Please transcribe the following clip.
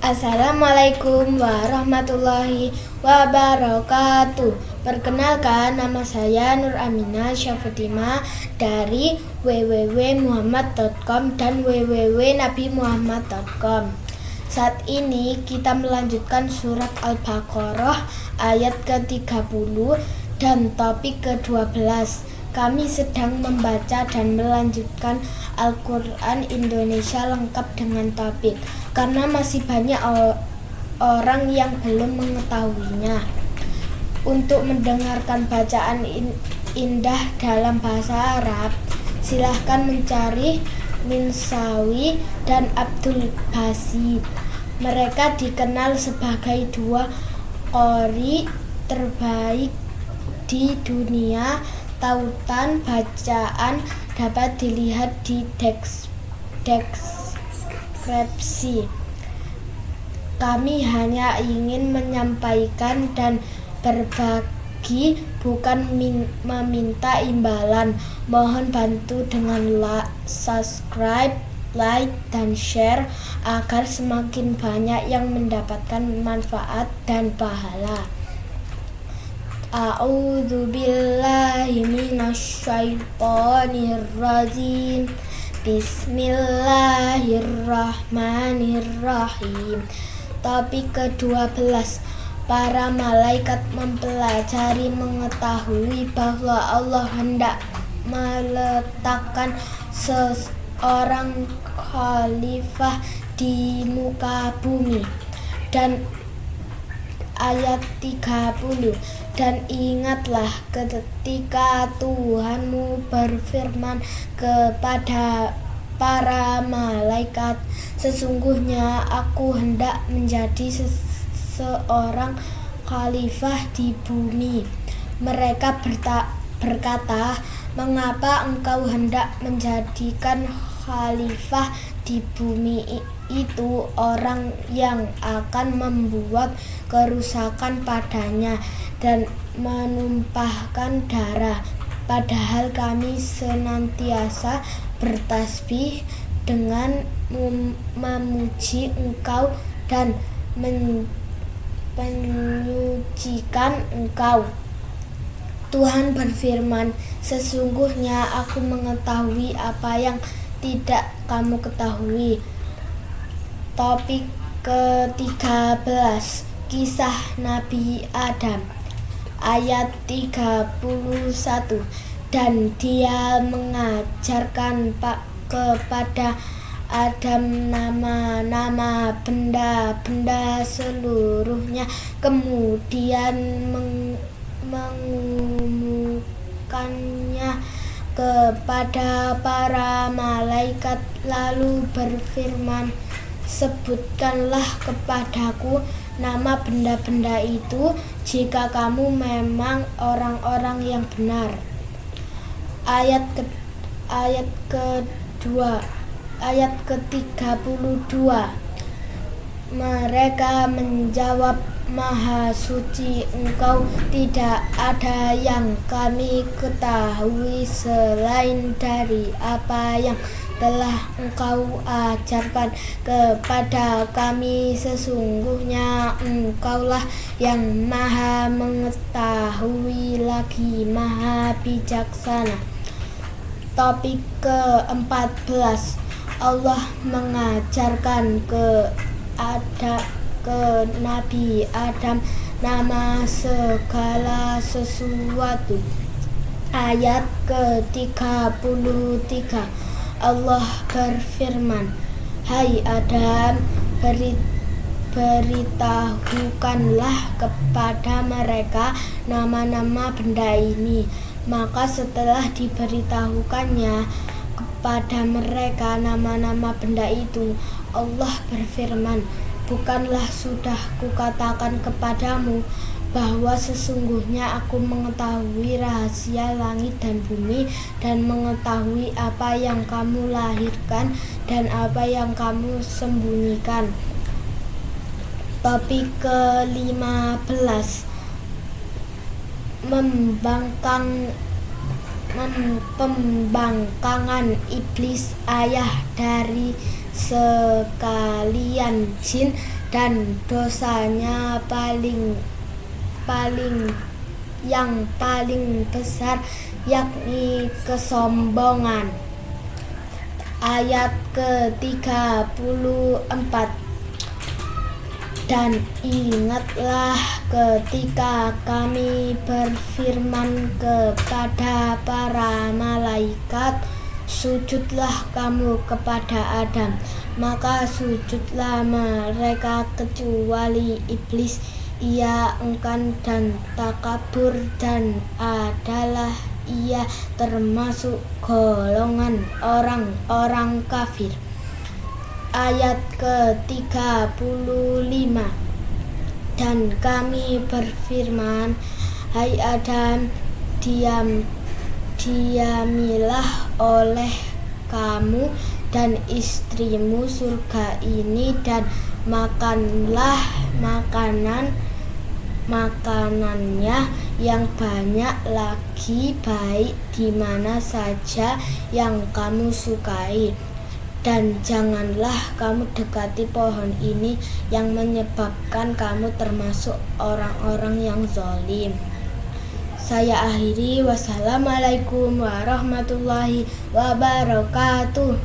Assalamualaikum warahmatullahi wabarakatuh. Perkenalkan, nama saya Nur Aminah Syafatima dari www.muhammad.com dan www.nabimuhammad.com. Saat ini kita melanjutkan surat Al-Baqarah ayat ke-30 dan topik ke-12. Kami sedang membaca dan melanjutkan Al-Quran Indonesia lengkap dengan topik, karena masih banyak orang yang belum mengetahuinya. Untuk mendengarkan bacaan indah dalam bahasa Arab, silahkan mencari Minsawi dan Abdul Basit. Mereka dikenal sebagai dua qori terbaik di dunia. Tautan bacaan dapat dilihat di deskripsi. Kami hanya ingin menyampaikan dan berbagi, bukan meminta imbalan. Mohon bantu dengan subscribe, like, dan share agar semakin banyak yang mendapatkan manfaat dan pahala. A'udzu billahi minasyaitonir rajim. Bismillahirrahmanirrahim. Topik ke-12. Para malaikat mempelajari mengetahui bahwa Allah hendak meletakkan seorang khalifah di muka bumi. Dan ayat 30. Dan ingatlah ketika Tuhanmu berfirman kepada para malaikat, sesungguhnya aku hendak menjadi seorang khalifah di bumi. Mereka berkata, mengapa engkau hendak menjadikan khalifah di bumi itu orang yang akan membuat kerusakan padanya dan menumpahkan darah, padahal kami senantiasa bertasbih dengan memuji engkau dan menyucikan engkau. Tuhan berfirman, sesungguhnya aku mengetahui apa yang tidak kamu ketahui. Topik ke-13. Kisah Nabi Adam ayat 31. Dan dia mengajarkan kepada Adam nama-nama benda-benda seluruhnya, kemudian mengumumkannya kepada para malaikat, lalu berfirman, sebutkanlah kepadaku nama benda-benda itu jika kamu memang orang-orang yang benar. Ayat ke-32. Mereka menjawab, Maha suci Engkau, tidak ada yang kami ketahui selain dari apa yang telah Engkau ajarkan kepada kami. Sesungguhnya Engkaulah yang Maha mengetahui lagi Maha bijaksana. Topik ke-14. Allah mengajarkan ke Nabi Adam nama segala sesuatu. Ayat ke-33. Allah berfirman, hai Adam, beritahukanlah kepada mereka nama-nama benda ini. Maka setelah diberitahukannya kepada mereka nama-nama benda itu, Allah berfirman, bukanlah sudah kukatakan kepadamu bahwa sesungguhnya aku mengetahui rahasia langit dan bumi dan mengetahui apa yang kamu lahirkan dan apa yang kamu sembunyikan. Topik ke-15. Pembangkangan iblis, ayah dari sekalian jin, dan dosanya yang paling besar yakni kesombongan. Ayat ke-34. Dan ingatlah ketika kami berfirman kepada para malaikat, sujudlah kamu kepada Adam. Maka sujudlah mereka kecuali iblis. Ia enggan dan takabur, dan adalah ia termasuk golongan orang-orang kafir. Ayat ke-35. Dan kami berfirman, hai Adam, diamilah oleh kamu dan istrimu surga ini, dan makanlah makanannya yang banyak lagi, baik di mana saja yang kamu sukai. Dan janganlah kamu dekati pohon ini yang menyebabkan kamu termasuk orang-orang yang zalim. Saya akhiri. Wassalamualaikum warahmatullahi wabarakatuh.